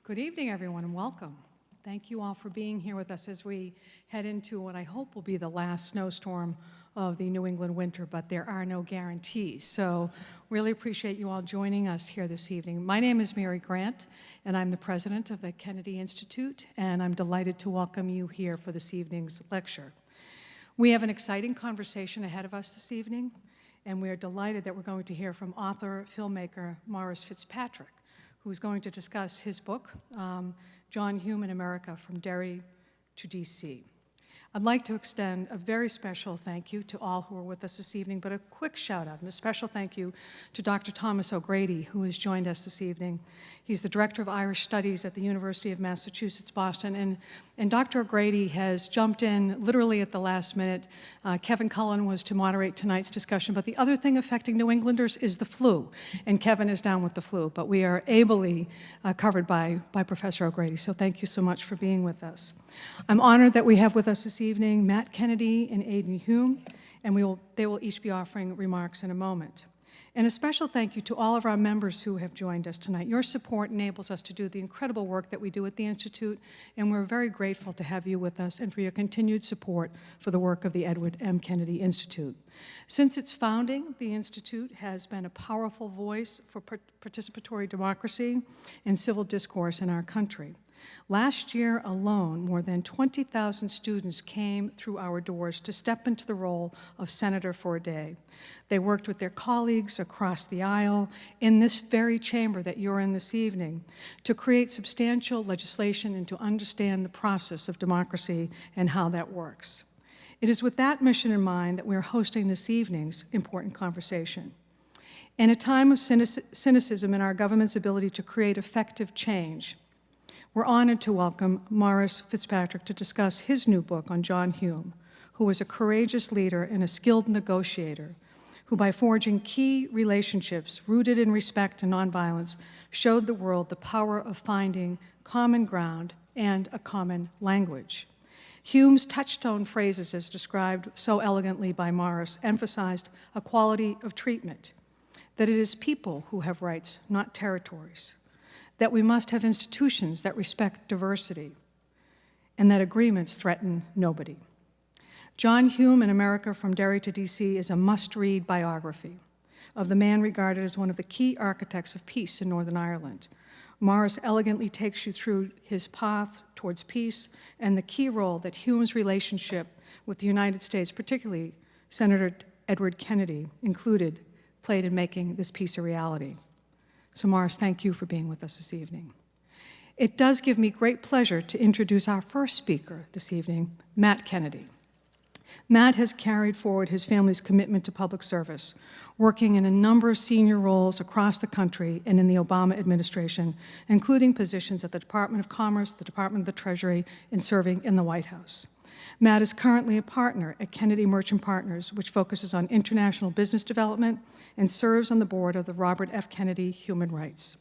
Good evening, everyone, and welcome. Thank you all for being here with us as we head into what I hope will be the last snowstorm of the New England winter, but there are no guarantees. So really appreciate you all joining us here this evening. My name is Mary Grant, and I'm the president of the Kennedy Institute, and I'm delighted to welcome you here for this evening's lecture. We have an exciting conversation ahead of us this evening, and we are delighted that we're going to hear from author, filmmaker Maurice Fitzpatrick, who's going to discuss his book, John Hume in America, From Derry to DC. I'd like to extend a very special thank you to all who are with us this evening, but a quick shout out and a special thank you to Dr. Thomas O'Grady, who has joined us this evening. He's the Director of Irish Studies at the University of Massachusetts, Boston, and Dr. O'Grady has jumped in literally at the last minute. Kevin Cullen was to moderate tonight's discussion, but the other thing affecting New Englanders is the flu, and Kevin is down with the flu, but we are ably covered by Professor O'Grady, so thank you so much for being with us. I'm honored that we have with us this evening Matt Kennedy and Aidan Hume, and they will each be offering remarks in a moment. And a special thank you to all of our members who have joined us tonight. Your support enables us to do the incredible work that we do at the Institute, and we're very grateful to have you with us and for your continued support for the work of the Edward M. Kennedy Institute. Since its founding, the Institute has been a powerful voice for participatory democracy and civil discourse in our country. Last year alone, more than 20,000 students came through our doors to step into the role of senator for a day. They worked with their colleagues across the aisle in this very chamber that you're in this evening to create substantial legislation and to understand the process of democracy and how that works. It is with that mission in mind that we're hosting this evening's important conversation. In a time of cynicism in our government's ability to create effective change, we're honored to welcome Maurice Fitzpatrick to discuss his new book on John Hume, who was a courageous leader and a skilled negotiator, who by forging key relationships rooted in respect and nonviolence showed the world the power of finding common ground and a common language. Hume's touchstone phrases, as described so elegantly by Maurice, emphasized equality of treatment, that it is people who have rights, not territories, that we must have institutions that respect diversity, and that agreements threaten nobody. John Hume in America, From Derry to DC is a must-read biography of the man regarded as one of the key architects of peace in Northern Ireland. Maurice elegantly takes you through his path towards peace and the key role that Hume's relationship with the United States, particularly Senator Edward Kennedy, played in making this peace a reality. So Maurice, thank you for being with us this evening. It does give me great pleasure to introduce our first speaker this evening, Matt Kennedy. Matt has carried forward his family's commitment to public service, working in a number of senior roles across the country and in the Obama administration, including positions at the Department of Commerce, the Department of the Treasury, and serving in the White House. Matt is currently a partner at Kennedy Merchant Partners, which focuses on international business development and serves on the board of the Robert F. Kennedy Human Rights.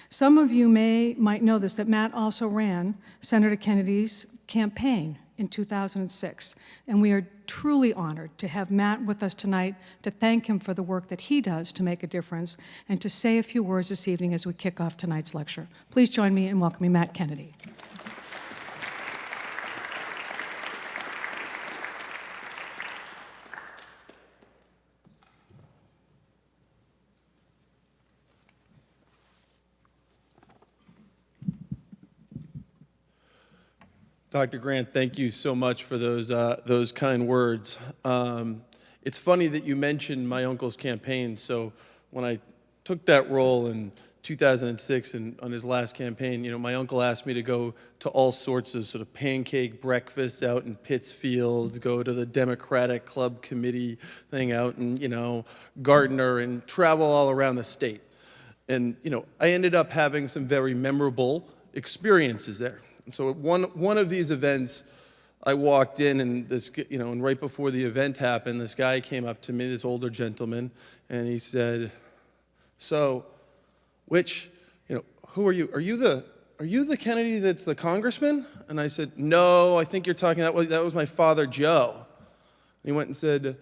Some of you might know this, that Matt also ran Senator Kennedy's campaign in 2006, and we are truly honored to have Matt with us tonight to thank him for the work that he does to make a difference and to say a few words this evening as we kick off tonight's lecture. Please join me in welcoming Matt Kennedy. Dr. Grant, thank you so much for those kind words. It's funny that you mentioned my uncle's campaign. So when I took that role in 2006 and on his last campaign, my uncle asked me to go to all sorts of sort of pancake breakfasts out in Pittsfield, go to the Democratic Club Committee thing out in, Gardner, and travel all around the state. And, I ended up having some very memorable experiences there. And so at one of these events, I walked in, and and right before the event happened, this guy came up to me, this older gentleman, and he said, "So, who are you? Are you the Kennedy that's the congressman?" And I said, "No, I think you're talking that was my father, Joe." And he went and said,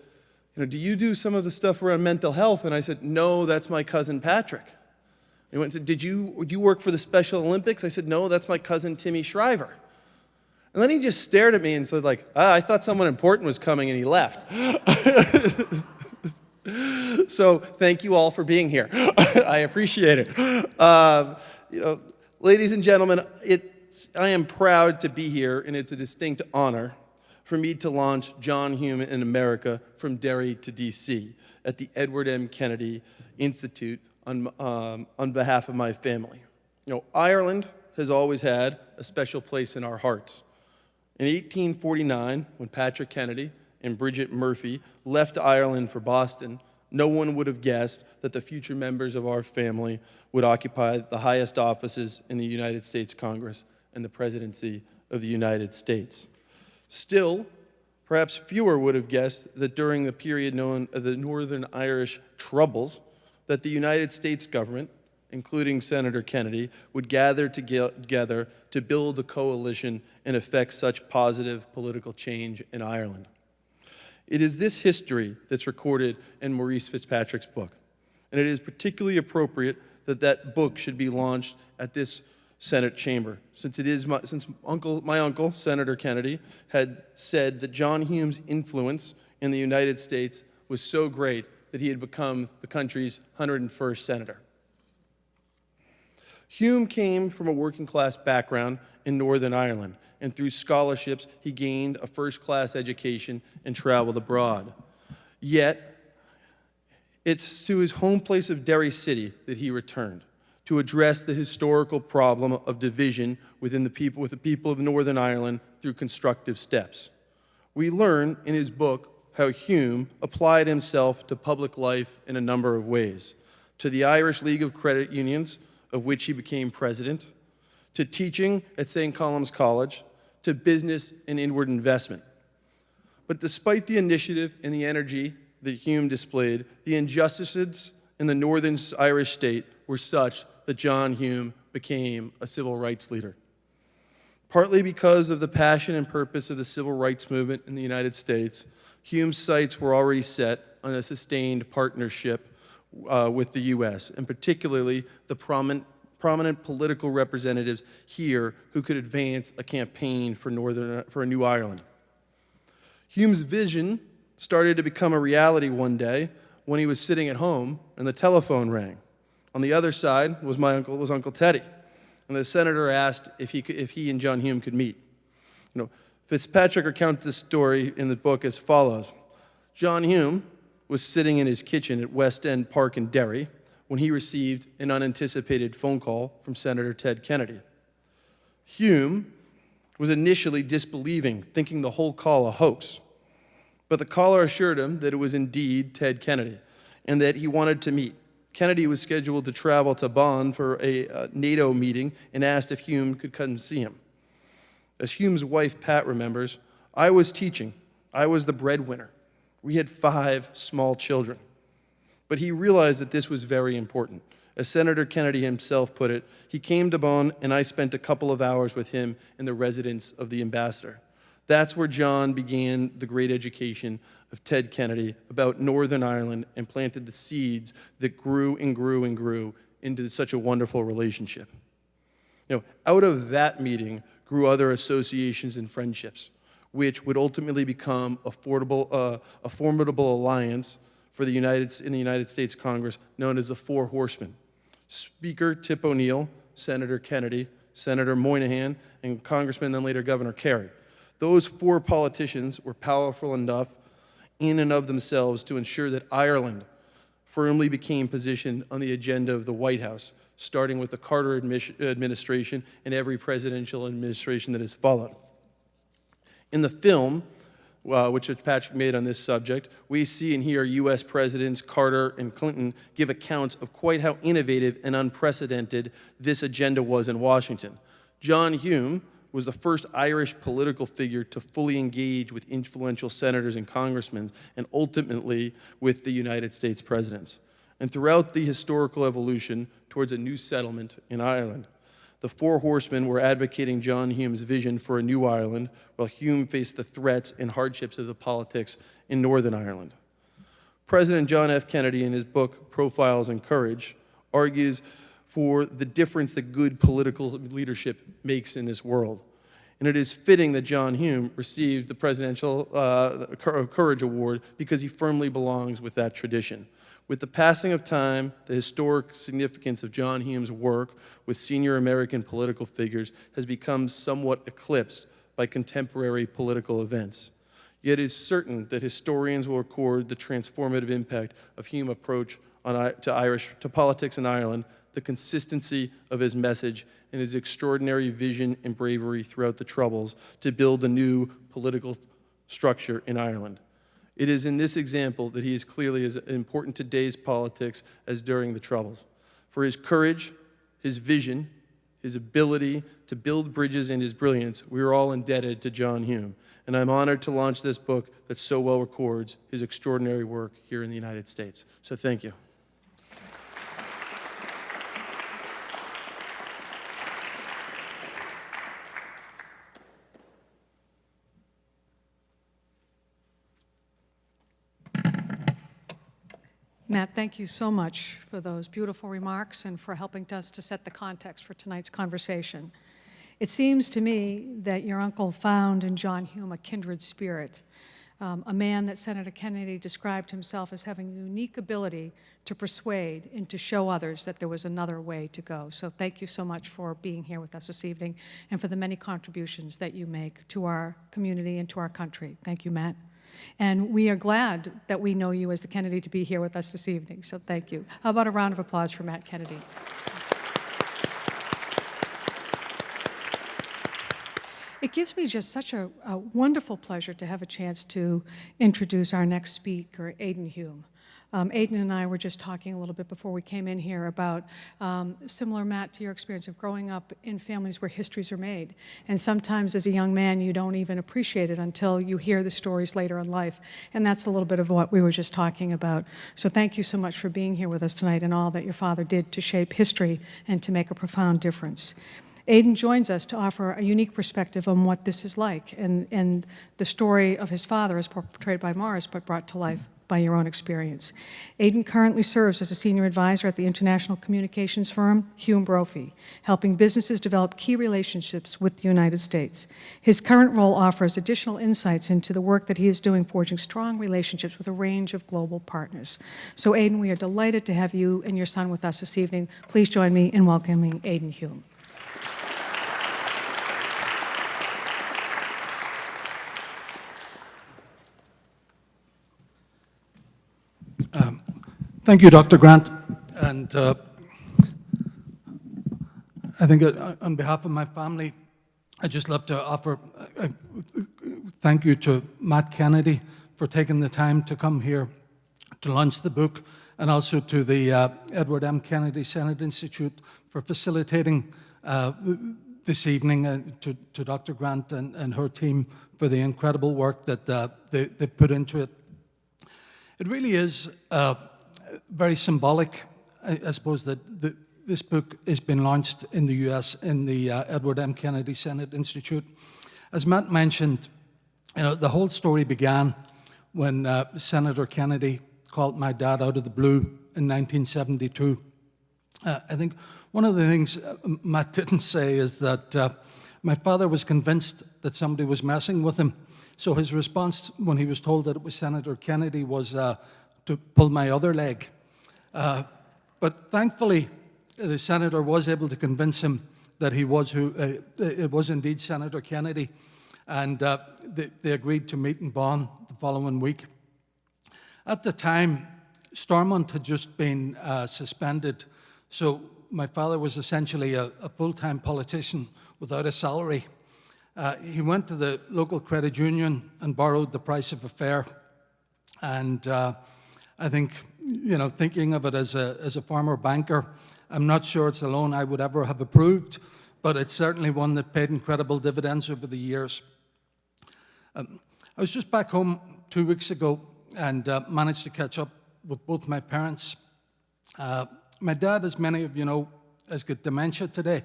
"Do you do some of the stuff around mental health?" And I said, "No, that's my cousin Patrick." he went and said, would you work for the Special Olympics? I said, no, that's my cousin Timmy Shriver. And then he just stared at me and said, like, I thought someone important was coming, and he left. So thank you all for being here. I appreciate it. Ladies and gentlemen, I am proud to be here, and it's a distinct honor for me to launch John Hume in America from Derry to D.C. at the Edward M. Kennedy Institute on behalf of my family. Ireland has always had a special place in our hearts. In 1849, when Patrick Kennedy and Bridget Murphy left Ireland for Boston, no one would have guessed that the future members of our family would occupy the highest offices in the United States Congress and the presidency of the United States. Still, perhaps fewer would have guessed that during the period known as the Northern Irish Troubles, that the United States government, including Senator Kennedy, would gather together to build a coalition and effect such positive political change in Ireland. It is this history that's recorded in Maurice Fitzpatrick's book, and it is particularly appropriate that that book should be launched at this Senate chamber, since my uncle, Senator Kennedy, had said that John Hume's influence in the United States was so great that he had become the country's 101st senator. Hume came from a working-class background in Northern Ireland, and through scholarships, he gained a first-class education and traveled abroad. Yet, it's to his home place of Derry City that he returned to address the historical problem of division with the people of Northern Ireland through constructive steps. We learn in his book how Hume applied himself to public life in a number of ways, to the Irish League of Credit Unions, of which he became president, to teaching at St. Columb's College, to business and inward investment. But despite the initiative and the energy that Hume displayed, the injustices in the Northern Irish state were such that John Hume became a civil rights leader. Partly because of the passion and purpose of the civil rights movement in the United States, Hume's sights were already set on a sustained partnership with the U.S., and particularly the prominent political representatives here who could advance a campaign for a new Ireland. Hume's vision started to become a reality one day when he was sitting at home and the telephone rang. On the other side was Uncle Teddy, and the senator asked if he and John Hume could meet. Fitzpatrick recounts this story in the book as follows. John Hume was sitting in his kitchen at West End Park in Derry when he received an unanticipated phone call from Senator Ted Kennedy. Hume was initially disbelieving, thinking the whole call a hoax. But the caller assured him that it was indeed Ted Kennedy and that he wanted to meet. Kennedy was scheduled to travel to Bonn for a NATO meeting and asked if Hume could come see him. As Hume's wife, Pat, remembers, I was teaching. I was the breadwinner. We had 5 small children. But he realized that this was very important. As Senator Kennedy himself put it, he came to Bonn and I spent a couple of hours with him in the residence of the ambassador. That's where John began the great education of Ted Kennedy about Northern Ireland and planted the seeds that grew and grew and grew into such a wonderful relationship. Out of that meeting grew other associations and friendships, which would ultimately become a formidable alliance in the United States Congress known as the Four Horsemen. Speaker Tip O'Neill, Senator Kennedy, Senator Moynihan, and Congressman, then later Governor Kerry. Those 4 politicians were powerful enough in and of themselves to ensure that Ireland firmly became positioned on the agenda of the White House, starting with the Carter administration and every presidential administration that has followed. In the film, which Patrick made on this subject, we see and hear U.S. Presidents Carter and Clinton give accounts of quite how innovative and unprecedented this agenda was in Washington. John Hume was the first Irish political figure to fully engage with influential senators and congressmen, and ultimately with the United States presidents. And throughout the historical evolution towards a new settlement in Ireland, the Four Horsemen were advocating John Hume's vision for a new Ireland, while Hume faced the threats and hardships of the politics in Northern Ireland. President John F. Kennedy, in his book, Profiles in Courage, argues for the difference that good political leadership makes in this world. And it is fitting that John Hume received the Presidential Courage Award because he firmly belongs with that tradition. With the passing of time, the historic significance of John Hume's work with senior American political figures has become somewhat eclipsed by contemporary political events. Yet it is certain that historians will record the transformative impact of Hume's approach to politics in Ireland, the consistency of his message, and his extraordinary vision and bravery throughout the Troubles to build a new political structure in Ireland. It is in this example that he is clearly as important to today's politics as during the Troubles. For his courage, his vision, his ability to build bridges, and his brilliance, we are all indebted to John Hume. And I'm honored to launch this book that so well records his extraordinary work here in the United States. So thank you. Matt, thank you so much for those beautiful remarks and for helping us to set the context for tonight's conversation. It seems to me that your uncle found in John Hume a kindred spirit, a man that Senator Kennedy described himself as having a unique ability to persuade and to show others that there was another way to go. So thank you so much for being here with us this evening and for the many contributions that you make to our community and to our country. Thank you, Matt. And we are glad that we know you as the Kennedy to be here with us this evening, so thank you. How about a round of applause for Matt Kennedy? It gives me just such a wonderful pleasure to have a chance to introduce our next speaker, Aidan Hume. Aidan and I were just talking a little bit before we came in here about, similar, Matt, to your experience of growing up in families where histories are made. And sometimes as a young man, you don't even appreciate it until you hear the stories later in life. And that's a little bit of what we were just talking about. So thank you so much for being here with us tonight and all that your father did to shape history and to make a profound difference. Aidan joins us to offer a unique perspective on what this is like and the story of his father as portrayed by Morris, but brought to life by your own experience. Aidan currently serves as a senior advisor at the international communications firm Hume Brophy, helping businesses develop key relationships with the United States. His current role offers additional insights into the work that he is doing forging strong relationships with a range of global partners. So Aidan, we are delighted to have you and your son with us this evening. Please join me in welcoming Aidan Hume. Thank you, Dr. Grant. And I think on behalf of my family, I'd just love to offer a thank you to Matt Kennedy for taking the time to come here to launch the book, and also to the Edward M. Kennedy Senate Institute for facilitating this evening, to Dr. Grant and her team for the incredible work that they put into it. It really is very symbolic, I suppose, that this book has been launched in the US in the Edward M. Kennedy Senate Institute. As Matt mentioned, the whole story began when Senator Kennedy called my dad out of the blue in 1972. I think one of the things Matt didn't say is that my father was convinced that somebody was messing with him. So his response when he was told that it was Senator Kennedy was to pull my other leg. But thankfully, the senator was able to convince him that it was indeed Senator Kennedy, and they agreed to meet in Bonn the following week. At the time, Stormont had just been suspended, so my father was essentially a full-time politician without a salary. He went to the local credit union and borrowed the price of a fare. And I think, thinking of it as a former banker, I'm not sure it's a loan I would ever have approved, but it's certainly one that paid incredible dividends over the years. I was just back home 2 weeks ago and managed to catch up with both my parents. My dad, as many of you know, has got dementia today.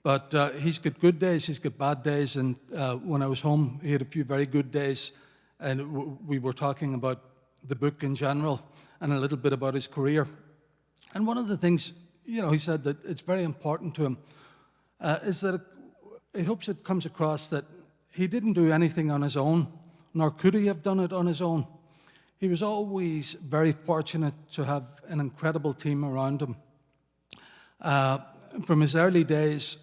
But he's got good days, he's got bad days, and when I was home, he had a few very good days, and we were talking about the book in general and a little bit about his career. And one of the things he said that it's very important to him, is that he hopes it comes across that he didn't do anything on his own, nor could he have done it on his own. He was always very fortunate to have an incredible team around him. From his early days,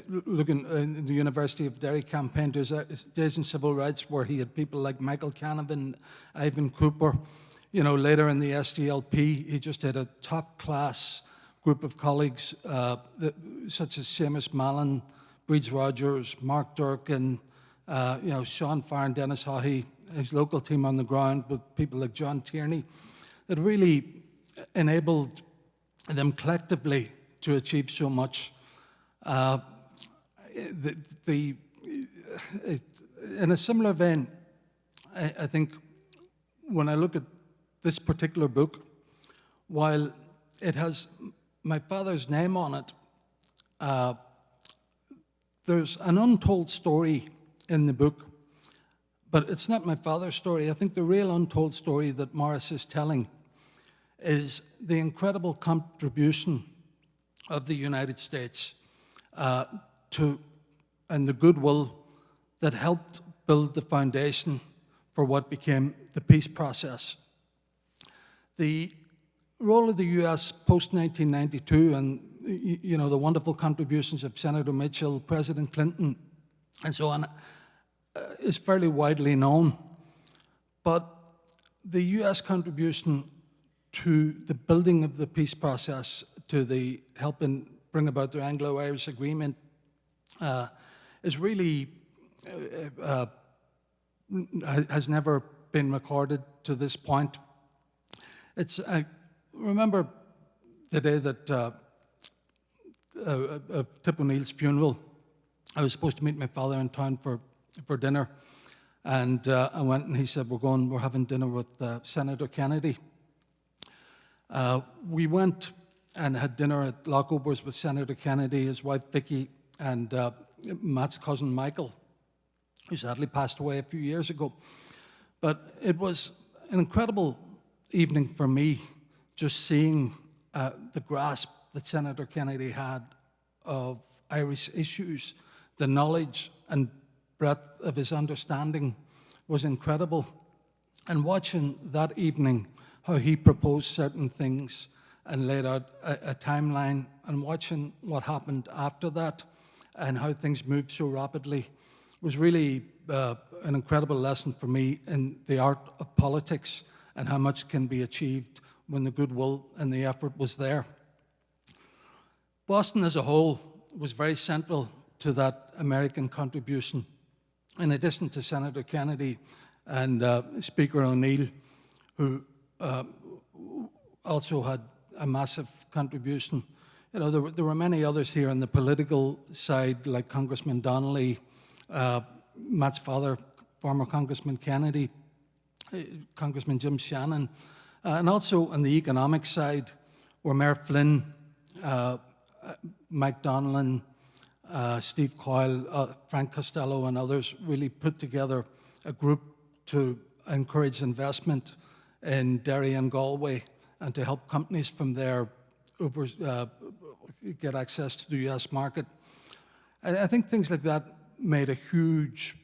looking in the University of Derry campaign, to his days in civil rights, where he had people like Michael Canavan, Ivan Cooper. Later in the SDLP, he just had a top-class group of colleagues, such as Seamus Mallon, Breeds Rogers, Mark Durkin, Sean Farr and Dennis Haughey, his local team on the ground with people like John Tierney, that really enabled them collectively to achieve so much. In a similar vein, I think when I look at this particular book, while it has my father's name on it, there's an untold story in the book, but it's not my father's story. I think the real untold story that Morris is telling is the incredible contribution of the United States and the goodwill that helped build the foundation for what became the peace process. The role of the U.S. post-1992 and the wonderful contributions of Senator Mitchell, President Clinton, and so on, is fairly widely known. But the U.S. contribution to the building of the peace process, to the helping bring about the Anglo-Irish Agreement, is really has never been recorded to this point. I remember the day that of Tip O'Neill's funeral. I was supposed to meet my father in town for dinner, and I went, and he said, we're having dinner with Senator Kennedy. We went and had dinner at Lockover's with Senator Kennedy, his wife Vicky, and Matt's cousin Michael, who sadly passed away a few years ago. But it was an incredible evening for me, just seeing the grasp that Senator Kennedy had of Irish issues. The knowledge and breadth of his understanding was incredible. And watching that evening how he proposed certain things and laid out a timeline, and watching what happened after that and how things moved so rapidly was really an incredible lesson for me in the art of politics and how much can be achieved when the goodwill and the effort was there. Boston as a whole was very central to that American contribution. In addition to Senator Kennedy and Speaker O'Neill, who also had a massive contribution, there were many others here on the political side, like Congressman Donnelly, Matt's father, former Congressman Kennedy, Congressman Jim Shannon, and also on the economic side, where Mayor Flynn, Mike Donlan, Steve Coyle, Frank Costello, and others really put together a group to encourage investment in Derry and Galway and to help companies from there get access to the US market. And I think things like that made a huge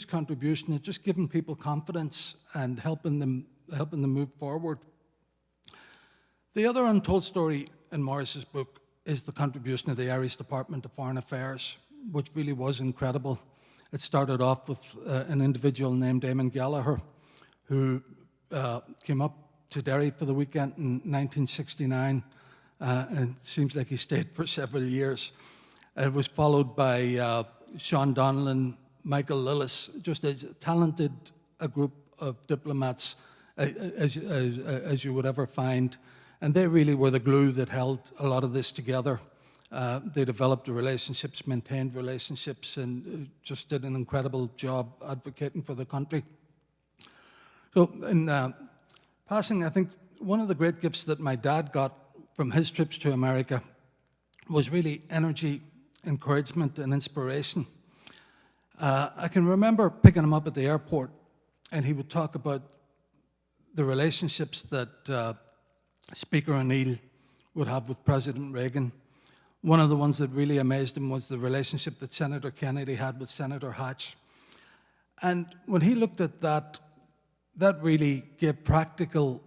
contribution at just giving people confidence and helping them move forward. The other untold story in Morris's book is the contribution of the Irish Department of Foreign Affairs, which really was incredible. It started off with an individual named Eamon Gallagher, who came up to Derry for the weekend in 1969, and it seems like he stayed for several years. It was followed by Sean Donlan, Michael Lillis, just as talented a group of diplomats as you would ever find. And they really were the glue that held a lot of this together. They developed the relationships, maintained relationships, and just did an incredible job advocating for the country. So in passing, I think one of the great gifts that my dad got from his trips to America was really energy, encouragement, and inspiration. I can remember picking him up at the airport, and he would talk about the relationships that Speaker O'Neill would have with President Reagan. One of the ones that really amazed him was the relationship that Senator Kennedy had with Senator Hatch. And when he looked at that, that really gave practical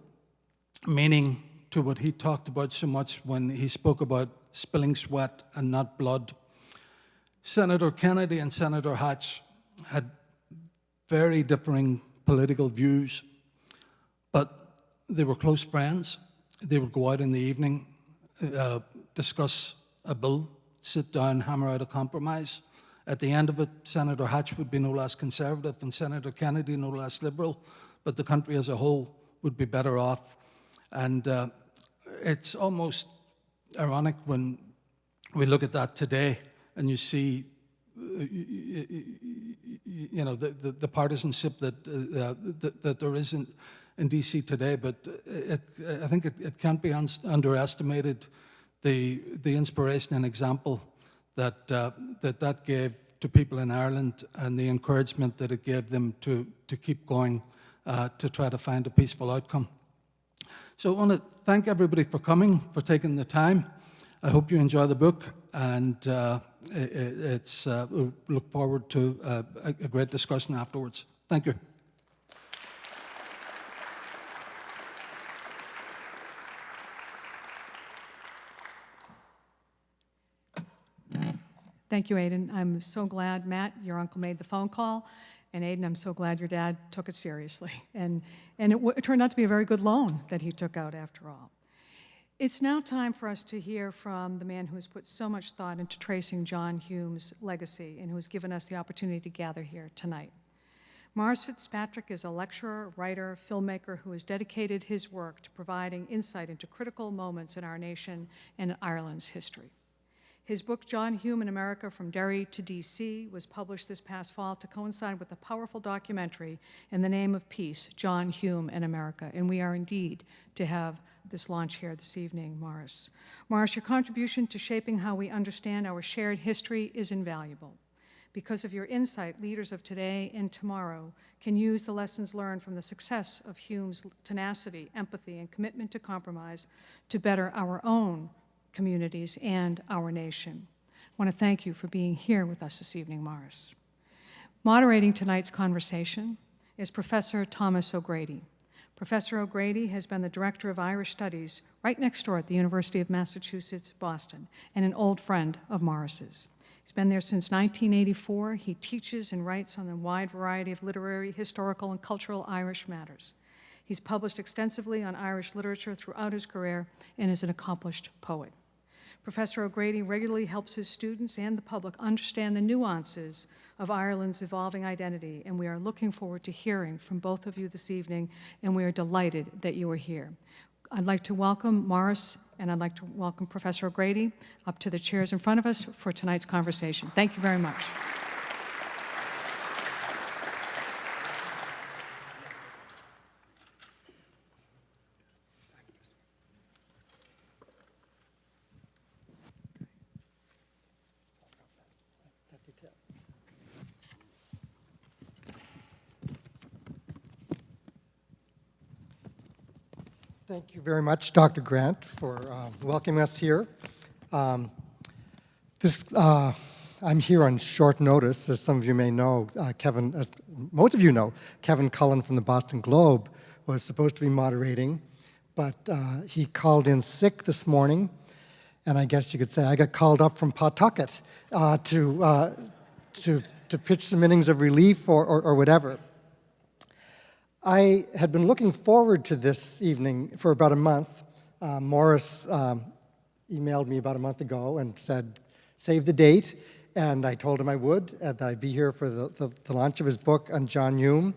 meaning to what he talked about so much when he spoke about spilling sweat and not blood. Senator Kennedy and Senator Hatch had very differing political views, but they were close friends. They would go out in the evening, discuss a bill, sit down, hammer out a compromise. At the end of it, Senator Hatch would be no less conservative and Senator Kennedy no less liberal, but the country as a whole would be better off. And it's almost ironic when we look at that today and you see you know, the partisanship that there is in DC today, but I think it can't be underestimated the inspiration and example that gave to people in Ireland and the encouragement that it gave them to keep going to try to find a peaceful outcome. So I want to thank everybody for coming, for taking the time. I hope you enjoy the book, and we look forward to a great discussion afterwards. Thank you. Thank you, Aidan. I'm so glad, Matt, your uncle made the phone call. And Aidan, I'm so glad your dad took it seriously. And it turned out to be a very good loan that he took out after all. It's now time for us to hear from the man who has put so much thought into tracing John Hume's legacy and who has given us the opportunity to gather here tonight. Maurice Fitzpatrick is a lecturer, writer, filmmaker who has dedicated his work to providing insight into critical moments in our nation and Ireland's history. His book, John Hume in America from Derry to DC, was published this past fall to coincide with a powerful documentary In the Name of Peace, John Hume in America. And we are indeed to have this launch here this evening, Maurice. Maurice, your contribution to shaping how we understand our shared history is invaluable. Because of your insight, leaders of today and tomorrow can use the lessons learned from the success of Hume's tenacity, empathy, and commitment to compromise to better our own communities and our nation. I want to thank you for being here with us this evening, Maurice. Moderating tonight's conversation is Professor Thomas O'Grady. Professor O'Grady has been the Director of Irish Studies right next door at the University of Massachusetts, Boston, and an old friend of Maurice's. He's been there since 1984. He teaches and writes on a wide variety of literary, historical, and cultural Irish matters. He's published extensively on Irish literature throughout his career and is an accomplished poet. Professor O'Grady regularly helps his students and the public understand the nuances of Ireland's evolving identity, and we are looking forward to hearing from both of you this evening, and we are delighted that you are here. I'd like to welcome Maurice, and I'd like to welcome Professor O'Grady up to the chairs in front of us for tonight's conversation. Thank you very much. Thank you very much, Dr. Grant, for welcoming us here. I'm here on short notice, as some of you may know. As most of you know, Kevin Cullen from the Boston Globe was supposed to be moderating, but he called in sick this morning, and I guess you could say I got called up from Pawtucket to pitch some innings of relief or whatever. I had been looking forward to this evening for about a month. Maurice emailed me about a month ago and said, save the date, and I told him I would, that I'd be here for the launch of his book on John Hume,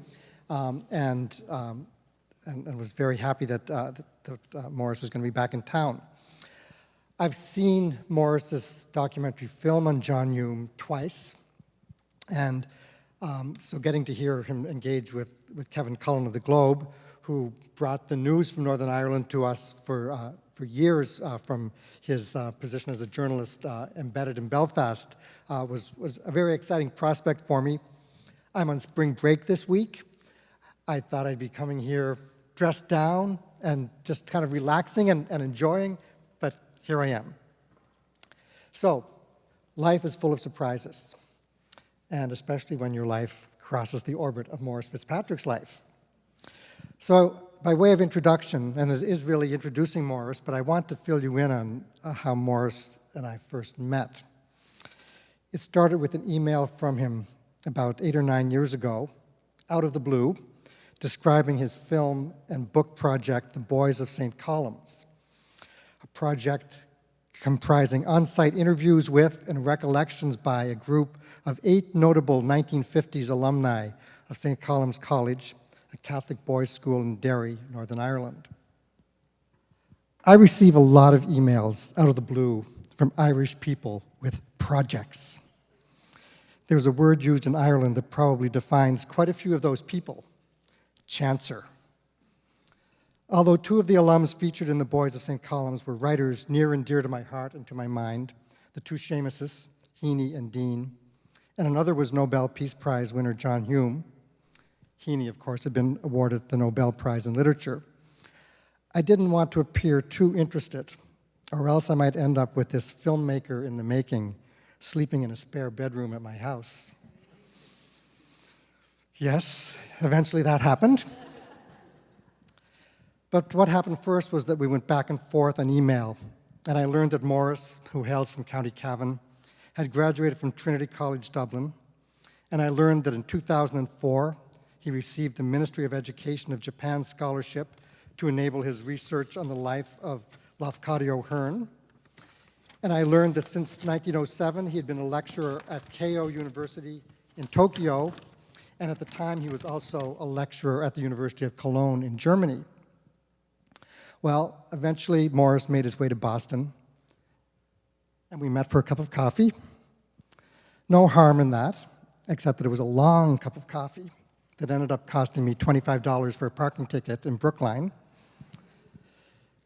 and was very happy that Maurice was going to be back in town. I've seen Maurice's documentary film on John Hume twice, and so getting to hear him engage with Kevin Cullen of the Globe, who brought the news from Northern Ireland to us for years from his position as a journalist embedded in Belfast, was a very exciting prospect for me. I'm on spring break this week. I thought I'd be coming here dressed down and just kind of relaxing and enjoying, but here I am. So, life is full of surprises, and especially when your life crosses the orbit of Morris Fitzpatrick's life. So, by way of introduction, and it is really introducing Morris, but I want to fill you in on how Morris and I first met. It started with an email from him about 8 or 9 years ago, out of the blue, describing his film and book project, The Boys of St. Columns, a project comprising on-site interviews with and recollections by a group of 8 notable 1950s alumni of St. Columns College, a Catholic boys' school in Derry, Northern Ireland. I receive a lot of emails out of the blue from Irish people with projects. There's a word used in Ireland that probably defines quite a few of those people: chancer. Although 2 of the alums featured in The Boys of St. Columns were writers near and dear to my heart and to my mind, the 2 Seamuses, Heaney and Dean, and another was Nobel Peace Prize winner John Hume. Heaney, of course, had been awarded the Nobel Prize in Literature. I didn't want to appear too interested, or else I might end up with this filmmaker in the making, sleeping in a spare bedroom at my house. Yes, eventually that happened. But what happened first was that we went back and forth on email, and I learned that Morris, who hails from County Cavan, had graduated from Trinity College Dublin, and I learned that in 2004, he received the Ministry of Education of Japan scholarship to enable his research on the life of Lafcadio Hearn. And I learned that since 1907, he had been a lecturer at Keio University in Tokyo, and at the time he was also a lecturer at the University of Cologne in Germany. Well, eventually Morris made his way to Boston, and we met for a cup of coffee. No harm in that, except that it was a long cup of coffee that ended up costing me $25 for a parking ticket in Brookline.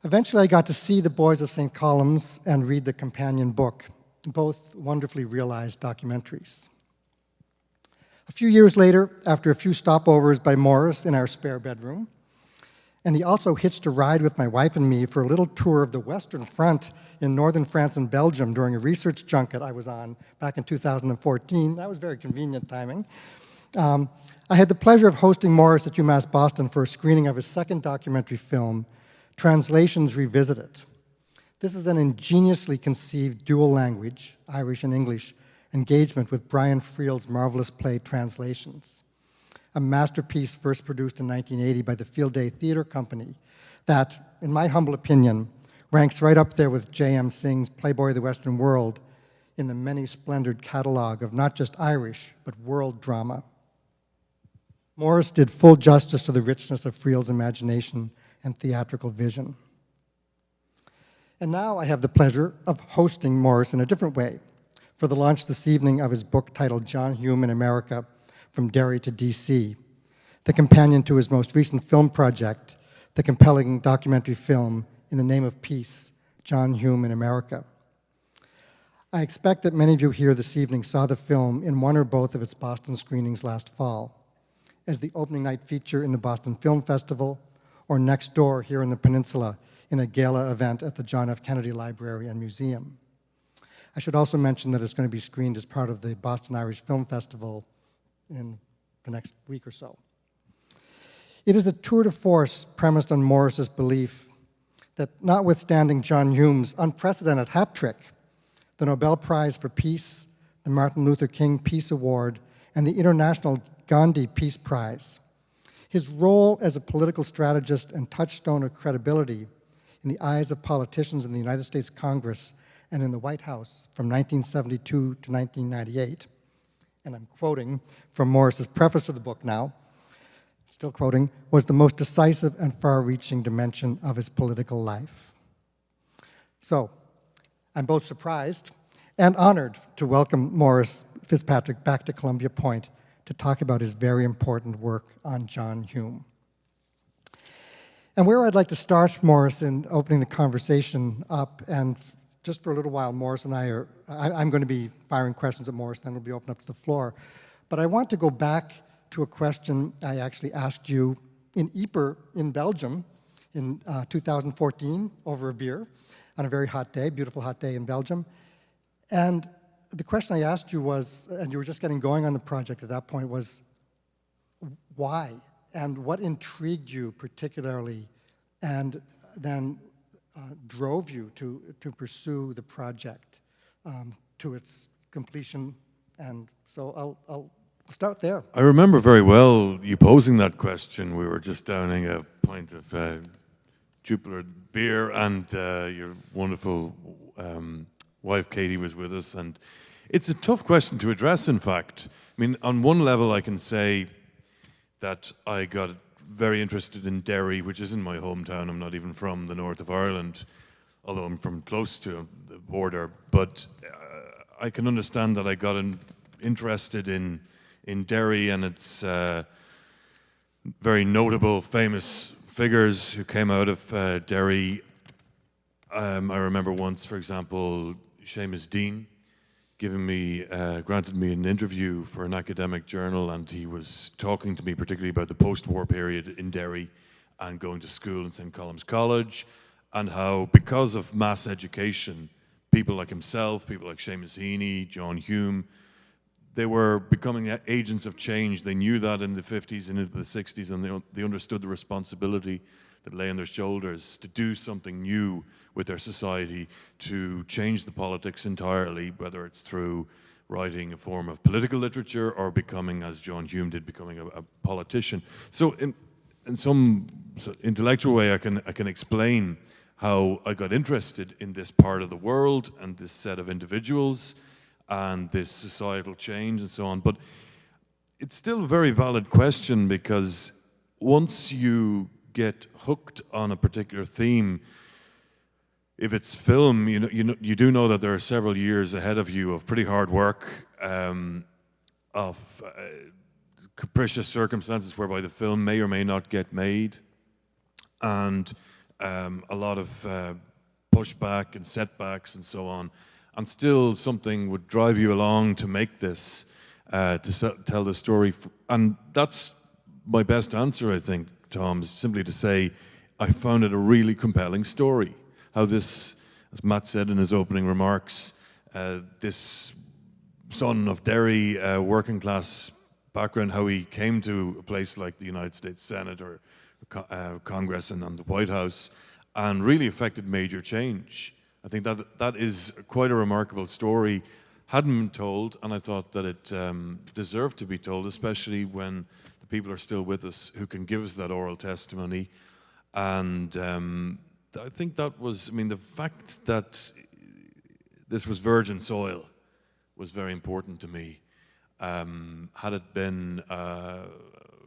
Eventually, I got to see The Boys of St. Columns and read the companion book, both wonderfully realized documentaries. A few years later, after a few stopovers by Morris in our spare bedroom, and he also hitched a ride with my wife and me for a little tour of the Western Front in northern France and Belgium during a research junket I was on back in 2014. That was very convenient timing. I had the pleasure of hosting Morris at UMass Boston for a screening of his second documentary film, Translations Revisited. This is an ingeniously conceived dual language, Irish and English, engagement with Brian Friel's marvelous play Translations, a masterpiece first produced in 1980 by the Field Day Theatre Company that, in my humble opinion, ranks right up there with J.M. Singh's Playboy of the Western World in the many-splendored catalog of not just Irish, but world drama. Morris did full justice to the richness of Friel's imagination and theatrical vision. And now I have the pleasure of hosting Morris in a different way for the launch this evening of his book titled John Hume in America, From Derry to D.C., the companion to his most recent film project, the compelling documentary film In the Name of Peace, John Hume in America. I expect that many of you here this evening saw the film in one or both of its Boston screenings last fall, as the opening night feature in the Boston Film Festival, or next door here in the Peninsula in a gala event at the John F. Kennedy Library and Museum. I should also mention that it's going to be screened as part of the Boston Irish Film Festival in the next week or so. It is a tour de force premised on Morris's belief that notwithstanding John Hume's unprecedented hat trick, the Nobel Prize for Peace, the Martin Luther King Peace Award, and the International Gandhi Peace Prize, his role as a political strategist and touchstone of credibility in the eyes of politicians in the United States Congress and in the White House from 1972 to 1998, and I'm quoting from Morris's preface to the book now, still quoting, was the most decisive and far-reaching dimension of his political life. So, I'm both surprised and honored to welcome Morris Fitzpatrick back to Columbia Point to talk about his very important work on John Hume. And where I'd like to start, Morris, in opening the conversation up, and just for a little while, Morris and I'm going to be firing questions at Morris, then it'll be open up to the floor. But I want to go back to a question I actually asked you in Ypres in Belgium in 2014 over a beer. on a very hot day, beautiful hot day in Belgium. And the question I asked you was, and you were just getting going on the project at that point, was why? And what intrigued you particularly, and then drove you to pursue the project to its completion? And so I'll start there. I remember very well you posing that question. We were just downing a pint of Jupiler beer, and your wonderful wife Katie was with us. And it's a tough question to address, in fact. I mean, on one level, I can say that I got very interested in Derry, which isn't my hometown. I'm not even from the north of Ireland, although I'm from close to the border. But I can understand that I got interested in Derry and its very notable, famous figures who came out of Derry. I remember once, for example, Seamus Dean granted me an interview for an academic journal, and he was talking to me particularly about the post-war period in Derry and going to school in St. Columb's College, and how, because of mass education, people like himself, people like Seamus Heaney, John Hume, they were becoming agents of change. They knew that in the 50s and into the 60s, and they understood the responsibility that lay on their shoulders to do something new with their society, to change the politics entirely, whether it's through writing a form of political literature or becoming, as John Hume did, becoming a politician. So in some intellectual way, I can explain how I got interested in this part of the world and this set of individuals and this societal change and so on. But it's still a very valid question, because once you get hooked on a particular theme, if it's film, you do know that there are several years ahead of you of pretty hard work, of capricious circumstances whereby the film may or may not get made, and a lot of pushback and setbacks and so on. And still something would drive you along to make this, to tell the story. And that's my best answer, I think, Tom, is simply to say I found it a really compelling story. How this, as Matt said in his opening remarks, this son of Derry, working class background, how he came to a place like the United States Senate or Congress and the White House, and really affected major change. I think that is quite a remarkable story. Hadn't been told, and I thought that it deserved to be told, especially when the people are still with us who can give us that oral testimony. And I think that was, I mean, the fact that this was virgin soil was very important to me. Had it been a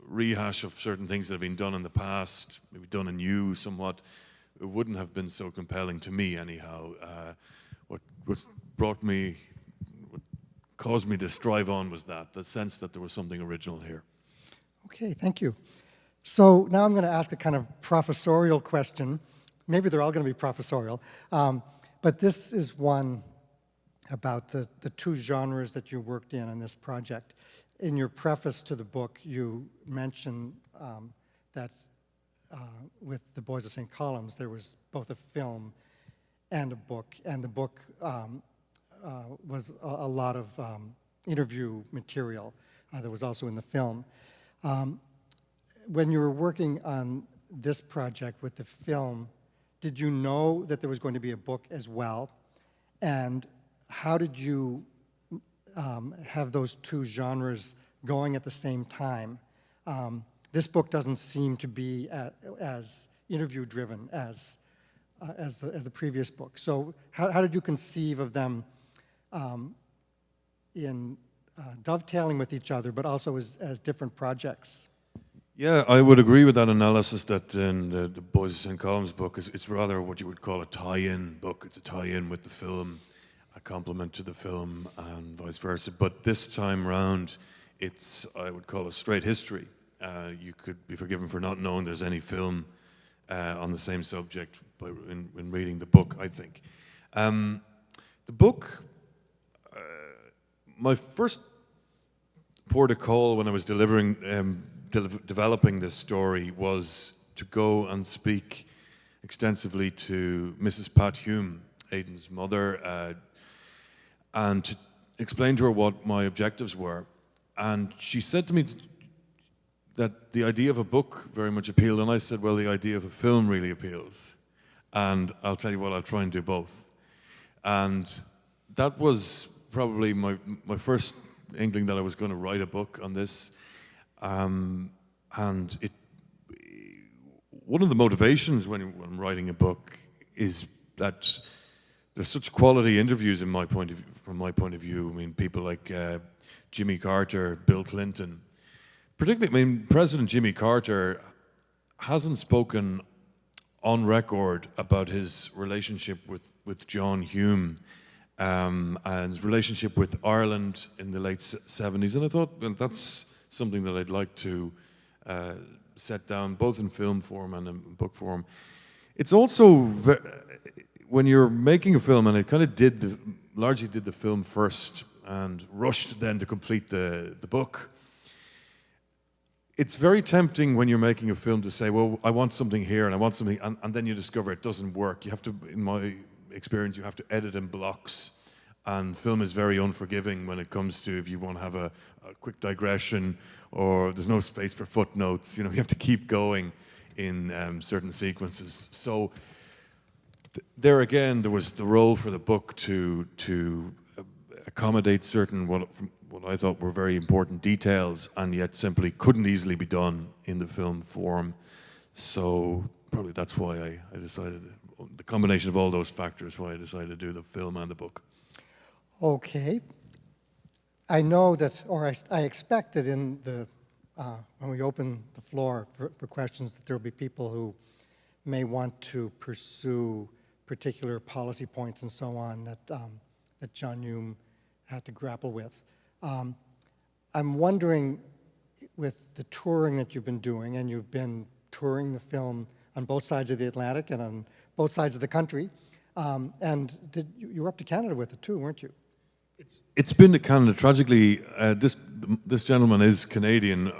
rehash of certain things that have been done in the past, maybe done anew somewhat, it wouldn't have been so compelling to me anyhow. What caused me to strive on was the sense that there was something original here. Okay, thank you. So now I'm going to ask a kind of professorial question. Maybe they're all going to be professorial. But this is one about the two genres that you worked in this project. In your preface to the book, you mention that with The Boys of St. Columb's, there was both a film and a book, and the book was a lot of interview material that was also in the film. When you were working on this project with the film, did you know that there was going to be a book as well? And how did you have those two genres going at the same time? This book doesn't seem to be as interview-driven as the previous book. So how did you conceive of them in dovetailing with each other, but also as different projects? Yeah, I would agree with that analysis that in the Boys of St. Columb's book, it's rather what you would call a tie-in book. It's a tie-in with the film, a complement to the film, and vice versa. But this time round, it's, I would call it straight history. You could be forgiven for not knowing there's any film on the same subject in reading the book, I think. The book, my first port of call when I was developing this story was to go and speak extensively to Mrs. Pat Hume, Aidan's mother, and to explain to her what my objectives were. And she said to me that the idea of a book very much appealed, and I said, well, the idea of a film really appeals. And I'll tell you what, I'll try and do both. And that was probably my first inkling that I was going to write a book on this. And one of the motivations when I'm writing a book is that there's such quality interviews from my point of view. I mean, people like Jimmy Carter, Bill Clinton. Particularly, I mean, President Jimmy Carter hasn't spoken on record about his relationship with John Hume and his relationship with Ireland in the late 70s. And I thought, well, that's something that I'd like to set down, both in film form and in book form. It's also, when you're making a film, and I kind of largely did the film first and rushed then to complete the book, it's very tempting when you're making a film to say, well, I want something here and I want something, and then you discover it doesn't work. You have to, in my experience, you have to edit in blocks, and film is very unforgiving when it comes to if you want to have a quick digression or there's no space for footnotes. You know, you have to keep going in certain sequences. So there again, there was the role for the book to accommodate certain what I thought were very important details, and yet simply couldn't easily be done in the film form. So probably that's why I decided, the combination of all those factors, why I decided to do the film and the book. Okay. I know that, or I expect that in the, when we open the floor for questions, that there will be people who may want to pursue particular policy points and so on that John Hume had to grapple with. I'm wondering, with the touring that you've been doing, and you've been touring the film on both sides of the Atlantic and on both sides of the country, and you were up to Canada with it too, weren't you? It's been to Canada. Tragically, this gentleman is Canadian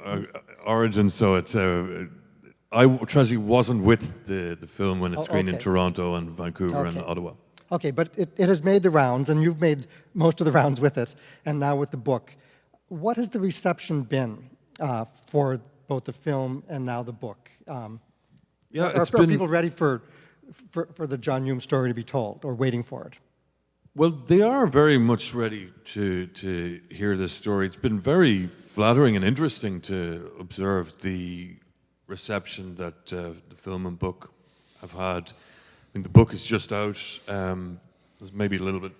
origin, so it's I tragically wasn't with the film when it screened in Toronto and Vancouver and Ottawa. Okay, but it has made the rounds, and you've made most of the rounds with it, and now with the book. What has the reception been for both the film and now the book? Are people ready for the John Hume story to be told, or waiting for it? Well, they are very much ready to hear this story. It's been very flattering and interesting to observe the reception that the film and book have had. I think the book is just out. There's maybe a little bit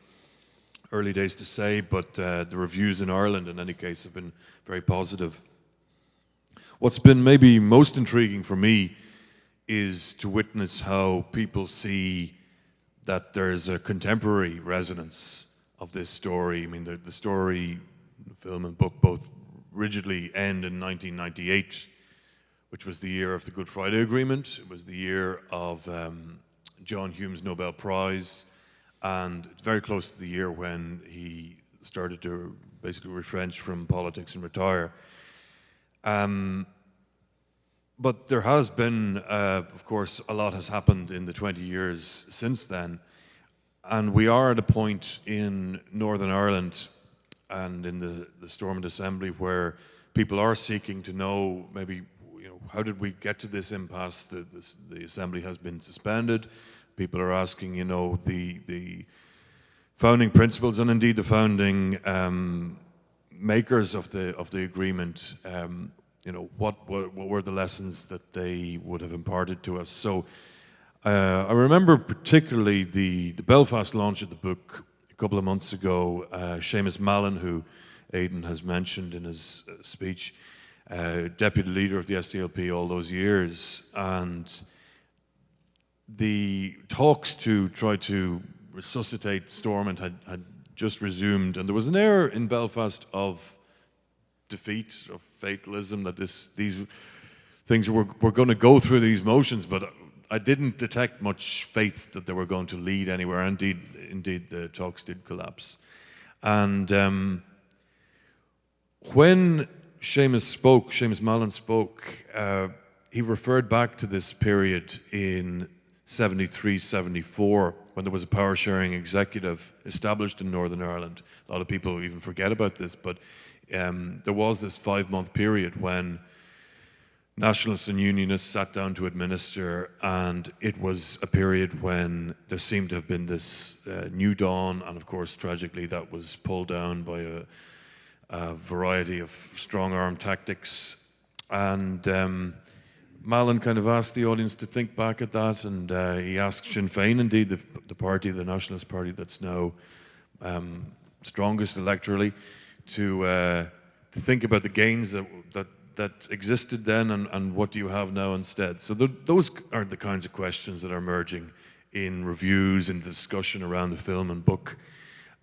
early days to say, but the reviews in Ireland, in any case, have been very positive. What's been maybe most intriguing for me is to witness how people see that there's a contemporary resonance of this story. I mean, the story, the film and book both rigidly end in 1998, which was the year of the Good Friday Agreement. It was the year of John Hume's Nobel Prize, and it's very close to the year when he started to basically retrench from politics and retire. But there has been, of course, a lot has happened in the 20 years since then. And we are at a point in Northern Ireland and in the Stormont Assembly where people are seeking to know, maybe, you know, how did we get to this impasse? The Assembly has been suspended. People are asking, you know, the founding principles and indeed the founding makers of the agreement, you know, what were the lessons that they would have imparted to us? So I remember particularly the Belfast launch of the book a couple of months ago. Seamus Mallon, who Aidan has mentioned in his speech, deputy leader of the SDLP all those years, and the talks to try to resuscitate Stormont had just resumed, and there was an air in Belfast of defeat, of fatalism, that these things were going to go through these motions, but I didn't detect much faith that they were going to lead anywhere. Indeed, the talks did collapse. And when Seamus Mallon spoke, he referred back to this period in 73, 74, when there was a power sharing executive established in Northern Ireland. A lot of people even forget about this, but there was this 5-month period when nationalists and unionists sat down to administer, and it was a period when there seemed to have been this new dawn, and of course, tragically, that was pulled down by a variety of strong-arm tactics. And Malin kind of asked the audience to think back at that, and he asked Sinn Féin, indeed, the party, the nationalist party that's now strongest electorally, to think about the gains that existed then and what do you have now instead. So those are the kinds of questions that are emerging in reviews and discussion around the film and book.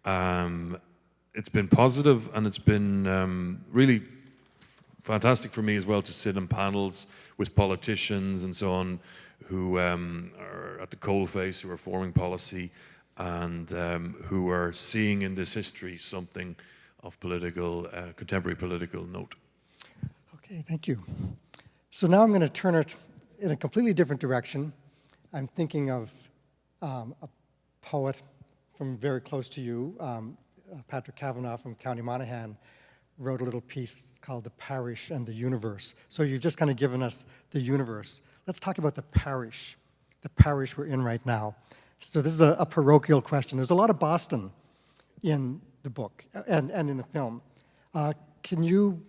It's been positive, and it's been really fantastic for me as well to sit in panels with politicians and so on who are at the coalface, who are forming policy, and who are seeing in this history something of contemporary political note. Okay, thank you. So now I'm going to turn it in a completely different direction. I'm thinking of a poet from very close to you, Patrick Kavanagh from County Monaghan, wrote a little piece called The Parish and the Universe. So you've just kind of given us the universe. Let's talk about the parish we're in right now. So this is a parochial question. There's a lot of Boston in the book and in the film. Can you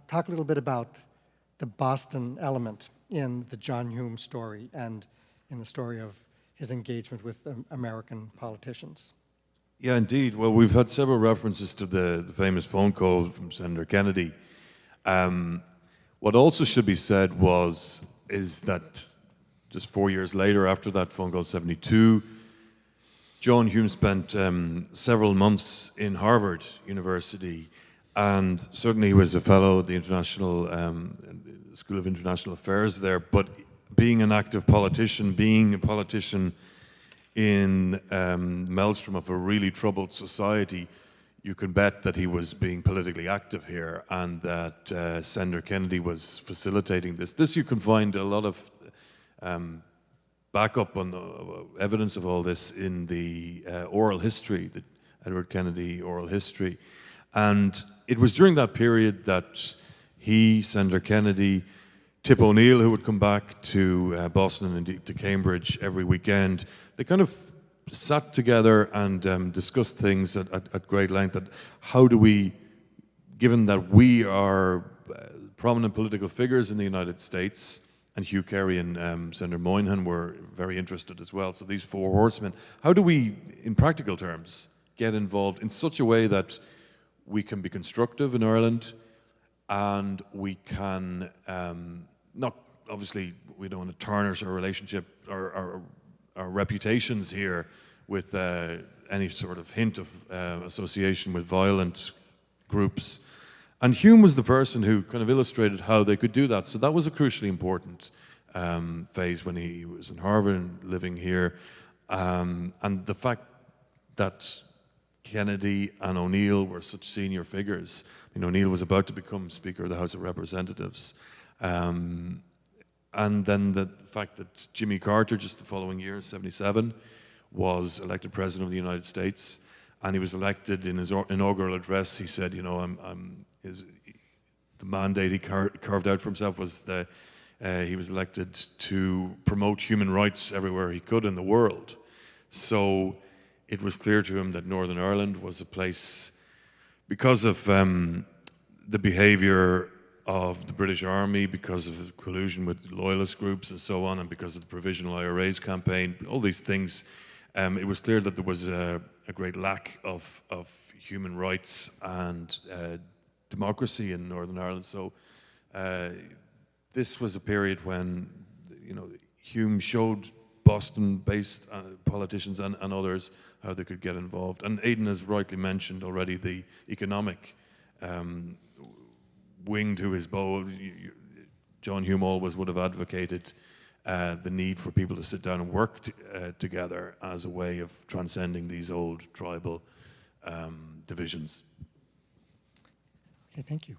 talk a little bit about the Boston element in the John Hume story and in the story of his engagement with American politicians? Yeah, indeed. Well, we've had several references to the famous phone call from Senator Kennedy. What also should be said is that just 4 years later, after that phone call, 72, John Hume spent several months in Harvard University, and certainly he was a fellow at the School of International Affairs there, but being an active politician, being a politician in maelstrom of a really troubled society, you can bet that he was being politically active here, and that Senator Kennedy was facilitating this. This you can find a lot of backup on evidence of all this in the oral history, the Edward Kennedy oral history. And it was during that period that he, Senator Kennedy, Tip O'Neill, who would come back to Boston and indeed to Cambridge every weekend, they kind of sat together and discussed things at great length. That how do we, given that we are prominent political figures in the United States, and Hugh Carey and Senator Moynihan were very interested as well. So these four horsemen, how do we, in practical terms, get involved in such a way that we can be constructive in Ireland, and we can not, obviously, we don't want to tarnish our relationship, our reputations here with any sort of hint of association with violent groups. And Hume was the person who kind of illustrated how they could do that. So that was a crucially important phase when he was in Harvard and living here. And the fact that Kennedy and O'Neill were such senior figures. I mean, O'Neill was about to become Speaker of the House of Representatives. And then the fact that Jimmy Carter, just the following year, 77, was elected President of the United States. And he was elected in his inaugural address. He said, you know, the mandate he carved out for himself was that he was elected to promote human rights everywhere he could in the world. So it was clear to him that Northern Ireland was a place, because of the behavior of the British Army, because of collusion with loyalist groups and so on, and because of the Provisional IRA's campaign, all these things, it was clear that there was a great lack of human rights and democracy in Northern Ireland. So this was a period when, you know, Hume showed Boston-based politicians and others how they could get involved. And Aidan has rightly mentioned already the economic wing to his bow. John Hume always would have advocated the need for people to sit down and work together as a way of transcending these old tribal divisions. Okay, thank you.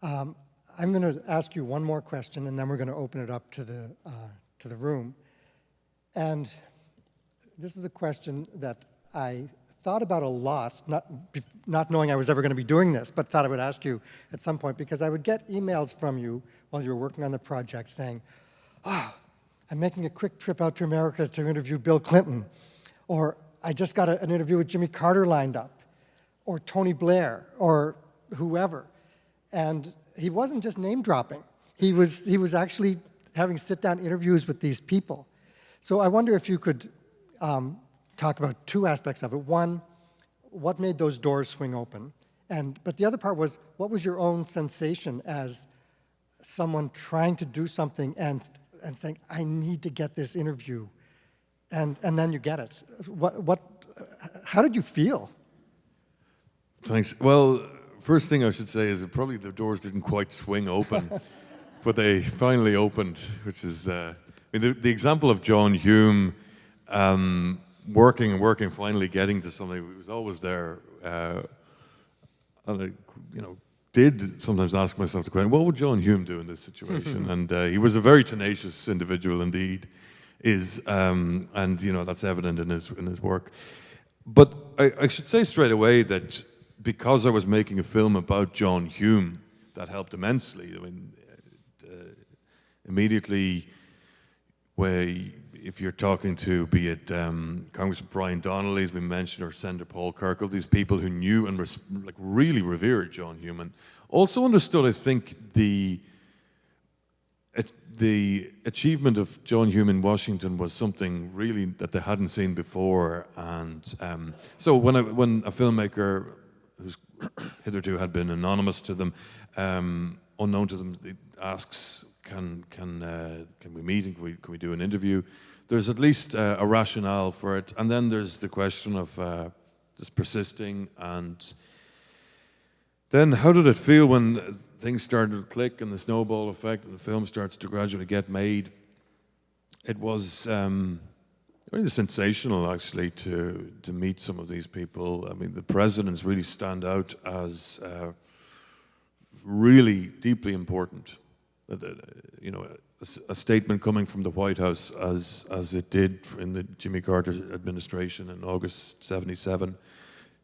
I'm going to ask you one more question, and then we're going to open it up to the room. And this is a question that I thought about a lot, not knowing I was ever going to be doing this, but thought I would ask you at some point, because I would get emails from you while you were working on the project saying, oh, I'm making a quick trip out to America to interview Bill Clinton, or I just got an interview with Jimmy Carter lined up, or Tony Blair, or whoever. And he wasn't just name dropping. He was actually having sit-down interviews with these people. So I wonder if you could talk about two aspects of it. One, what made those doors swing open? But the other part was, what was your own sensation as someone trying to do something and saying, I need to get this interview, and then you get it. How did you feel? Thanks. Well, first thing I should say is that probably the doors didn't quite swing open, but they finally opened, which is, I mean, the example of John Hume working and working, finally getting to something, he was always there. And I, did sometimes ask myself the question, what would John Hume do in this situation? And he was a very tenacious individual indeed, and that's evident in his work. But I should say straight away that because I was making a film about John Hume, that helped immensely. I mean, immediately, if you're talking to, be it Congressman Brian Donnelly, as we mentioned, or Senator Paul Kirkle, these people who knew and really revered John Hume, and also understood, I think, the achievement of John Hume in Washington was something really that they hadn't seen before. And so when a filmmaker who's hitherto had been anonymous to them, unknown to them, asks, can we meet and can we do an interview? There's at least a rationale for it, and then there's the question of just persisting. And then how did it feel when things started to click and the snowball effect and the film starts to gradually get made? It was really sensational, actually, to meet some of these people. I mean, the presidents really stand out as really deeply important. A statement coming from the White House, as it did in the Jimmy Carter administration in August '77,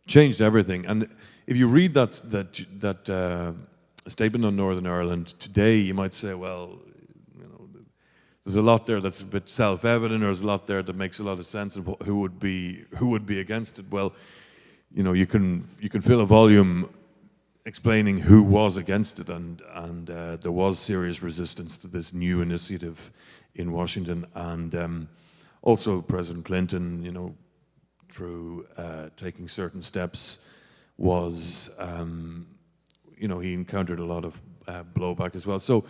changed everything. And if you read that statement on Northern Ireland today, you might say, well, there's a lot there that's a bit self-evident, or there's a lot there that makes a lot of sense, and who would be against it? Well, you can fill a volume explaining who was against it, and there was serious resistance to this new initiative in Washington, and also President Clinton, through taking certain steps, was he encountered a lot of blowback as well. So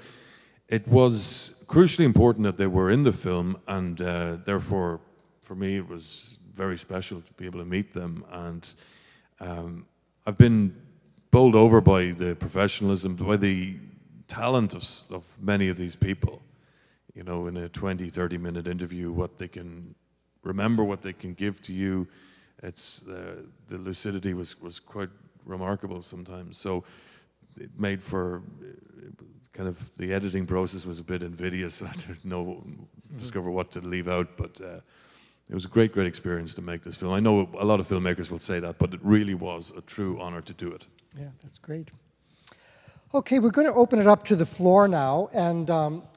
it was crucially important that they were in the film, and therefore, for me, it was very special to be able to meet them. And I've been bowled over by the professionalism, by the talent of many of these people. In a 20, 30-minute interview, what they can remember, what they can give to you, it's the lucidity was quite remarkable sometimes. So it made for kind of the editing process was a bit invidious. I didn't discover what to leave out, but it was a great experience to make this film. I know a lot of filmmakers will say that, but it really was a true honor to do it. Yeah, that's great. Okay, we're going to open it up to the floor now, and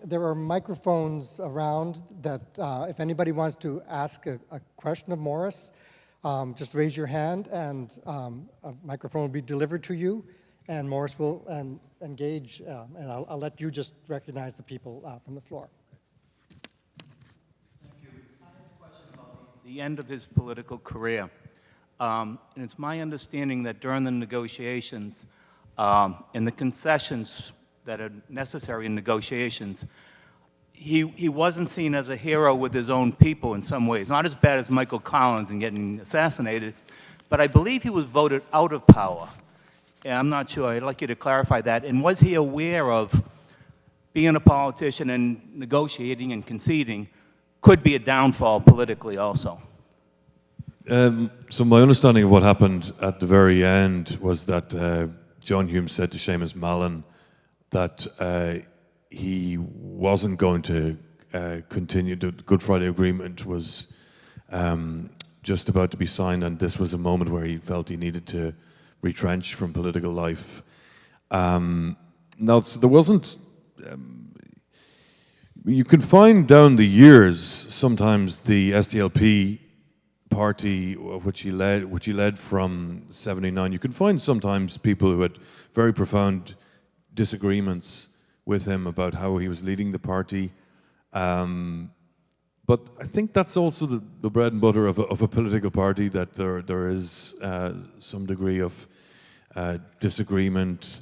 there are microphones around that if anybody wants to ask a question of Morris, just raise your hand, and a microphone will be delivered to you, and Morris will engage, and I'll let you just recognize the people from the floor. Thank you. I have a question about the end of his political career. And it's my understanding that during the negotiations and the concessions that are necessary in negotiations, he wasn't seen as a hero with his own people in some ways. Not as bad as Michael Collins and getting assassinated, but I believe he was voted out of power. And I'm not sure. I'd like you to clarify that. And was he aware of being a politician and negotiating and conceding could be a downfall politically also? So my understanding of what happened at the very end was that John Hume said to Seamus Mallon that he wasn't going to continued. The Good Friday Agreement was just about to be signed, and this was a moment where he felt he needed to retrench from political life. Now, there wasn't. You can find down the years sometimes the SDLP party, which he led from '79. You can find sometimes people who had very profound disagreements with him about how he was leading the party. But I think that's also the bread and butter of a political party, that there is some degree of disagreement.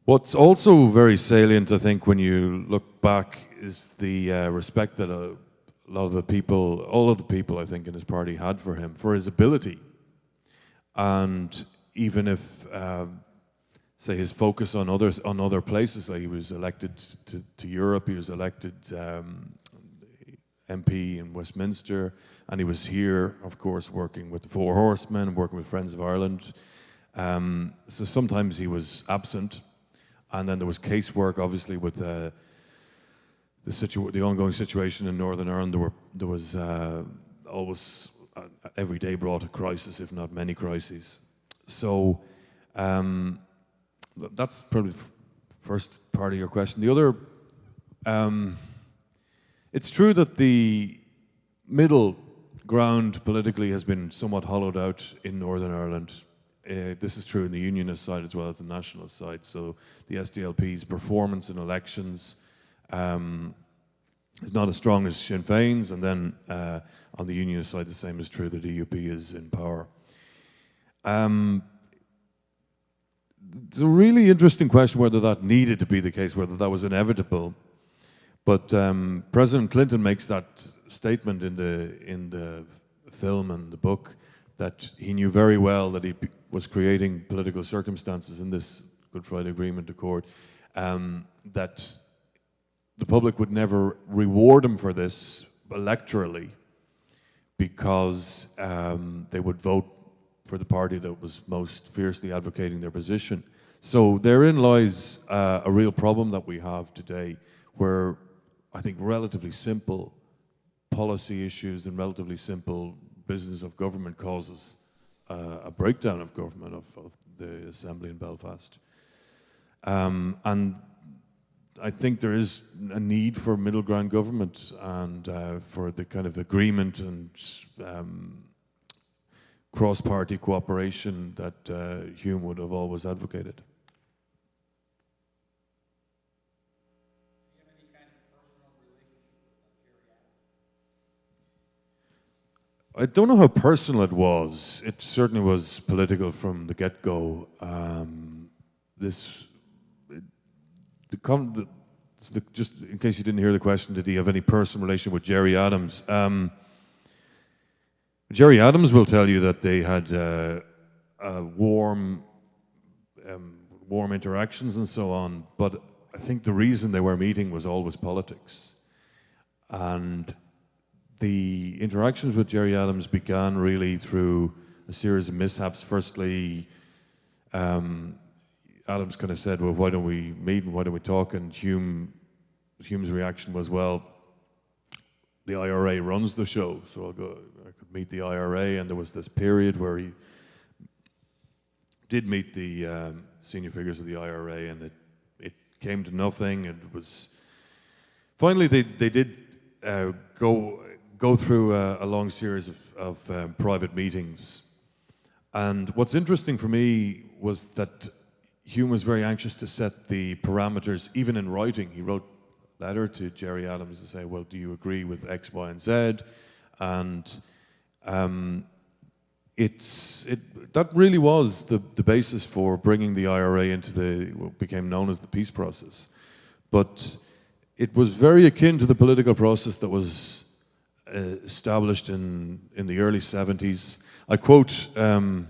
What's also very salient, I think, when you look back, is the respect that a lot of the people, all of the people, I think, in his party had for him, for his ability. And even if, say, his focus on other places, like he was elected to Europe, he was elected MP in Westminster, and he was here, of course, working with the Four Horsemen, working with Friends of Ireland. So sometimes he was absent, and then there was casework, obviously, with the ongoing situation in Northern Ireland. There was always every day brought a crisis, if not many crises. So that's probably the first part of your question. The other, it's true that the middle ground politically has been somewhat hollowed out in Northern Ireland. This is true in the unionist side as well as the nationalist side. So the SDLP's performance in elections is not as strong as Sinn Féin's, and then on the unionist side, the same is true. The DUP is in power. It's a really interesting question whether that needed to be the case, whether that was inevitable. But President Clinton makes that statement in the film and the book, that he knew very well that he was creating political circumstances in this Good Friday Agreement Accord, that the public would never reward him for this electorally, because they would vote for the party that was most fiercely advocating their position. So therein lies a real problem that we have today, where I think relatively simple policy issues and relatively simple business of government causes a breakdown of government, of the Assembly in Belfast. And I think there is a need for middle ground government and for the kind of agreement and cross-party cooperation that Hume would have always advocated. I don't know how personal it was. It certainly was political from the get-go. Just in case you didn't hear the question, did he have any personal relation with Gerry Adams? Gerry Adams will tell you that they had warm interactions and so on, but I think the reason they were meeting was always politics. And the interactions with Gerry Adams began really through a series of mishaps. Firstly, Adams kind of said, well, why don't we meet and why don't we talk? And Hume's reaction was, well, the IRA runs the show, so I could meet the IRA. And there was this period where he did meet the senior figures of the IRA, and it came to nothing. It was finally they did go through a long series of private meetings. And what's interesting for me was that Hume was very anxious to set the parameters, even in writing. He wrote a letter to Gerry Adams to say, well, do you agree with X, Y, and Z? And that really was the basis for bringing the IRA into what became known as the peace process. But it was very akin to the political process that was established in the early 70s. I quote, I'm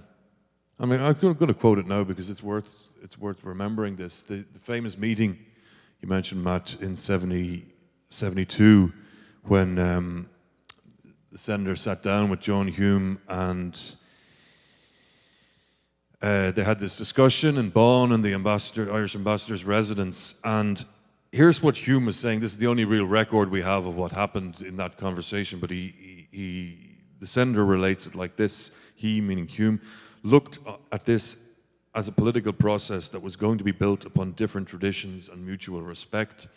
going to quote it now because it's worth remembering this. The famous meeting you mentioned, Matt, in 72, when the senator sat down with John Hume, and they had this discussion in Bonn in the Irish ambassador's residence, and here's what Hume was saying. This is the only real record we have of what happened in that conversation, but the senator relates it like this. He, meaning Hume, looked at this as a political process that was going to be built upon different traditions and mutual respect.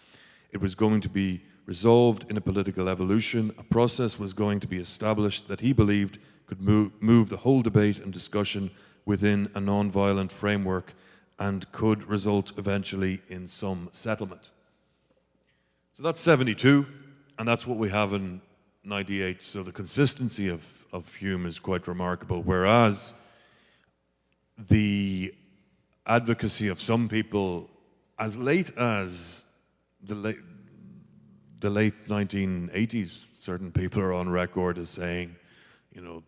It was going to be resolved in a political evolution. A process was going to be established that he believed could move the whole debate and discussion within a non-violent framework and could result eventually in some settlement. So that's 72, and that's what we have in 98. So the consistency of Hume is quite remarkable, whereas the advocacy of some people as late as the late 1980s, certain people are on record as saying, you know,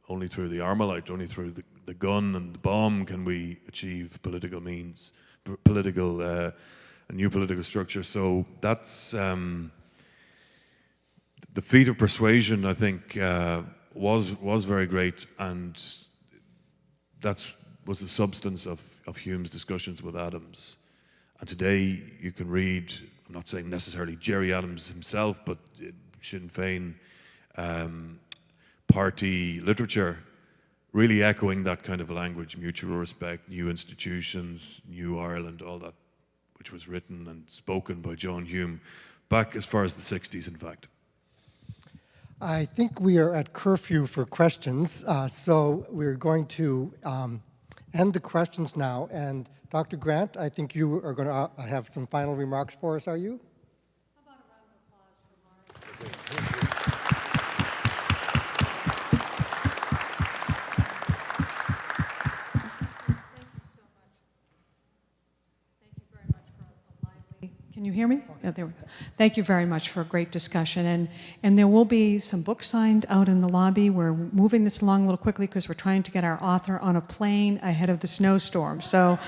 only through the Armalite, only through the gun and the bomb can we achieve political means, a new political structure. So that's the feat of persuasion, I think, was very great, and that was the substance of Hume's discussions with Adams. And today you can read, I'm not saying necessarily Gerry Adams himself, but Sinn Féin party literature really echoing that kind of language: mutual respect, new institutions, new Ireland, all that, which was written and spoken by John Hume back as far as the 60s, in fact. I think we are at curfew for questions, so we're going to end the questions now. And Dr. Grant, I think you are going to have some final remarks for us, are you? How about a round of applause for Morris? Can you hear me? Yeah, there we go. Thank you very much for a great discussion. And there will be some books signed out in the lobby. We're moving this along a little quickly because we're trying to get our author on a plane ahead of the snowstorm. So,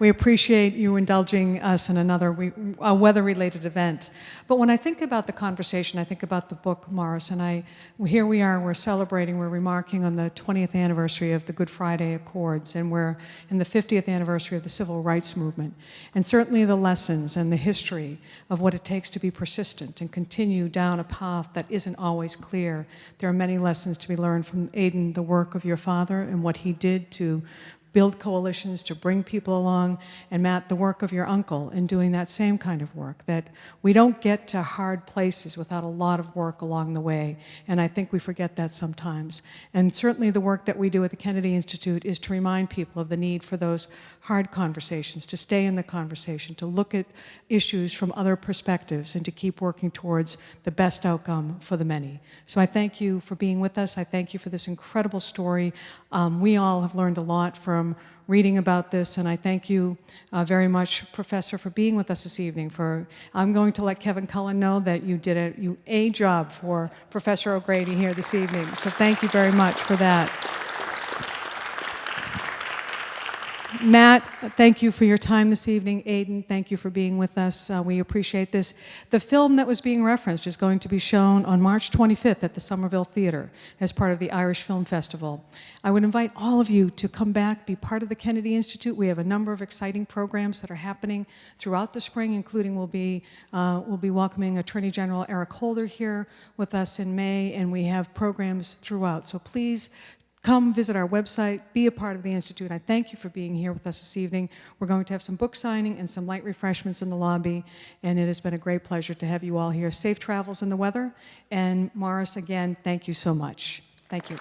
we appreciate you indulging us in another weather-related event. But when I think about the conversation, I think about the book, Morris, and here we are, we're celebrating, we're remarking on the 20th anniversary of the Good Friday Accords, and we're in the 50th anniversary of the Civil Rights Movement. And certainly the lessons and the history of what it takes to be persistent and continue down a path that isn't always clear. There are many lessons to be learned from Aidan, the work of your father and what he did to build coalitions, to bring people along, and Matt, the work of your uncle in doing that same kind of work, that we don't get to hard places without a lot of work along the way, and I think we forget that sometimes. And certainly the work that we do at the Kennedy Institute is to remind people of the need for those hard conversations, to stay in the conversation, to look at issues from other perspectives, and to keep working towards the best outcome for the many. So I thank you for being with us. I thank you for this incredible story. We all have learned a lot from reading about this, and I thank you very much, Professor, for being with us this evening. I'm going to let Kevin Cullen know that you did a job for Professor O'Grady here this evening, so thank you very much for that. Matt, thank you for your time this evening. Aidan, thank you for being with us. We appreciate this. The film that was being referenced is going to be shown on March 25th at the Somerville Theatre as part of the Irish Film Festival. I would invite all of you to come back, be part of the Kennedy Institute. We have a number of exciting programs that are happening throughout the spring, including we'll be welcoming Attorney General Eric Holder here with us in May, and we have programs throughout. So please come visit our website, be a part of the Institute. I thank you for being here with us this evening. We're going to have some book signing and some light refreshments in the lobby, and it has been a great pleasure to have you all here. Safe travels in the weather, and Morris, again, thank you so much. Thank you.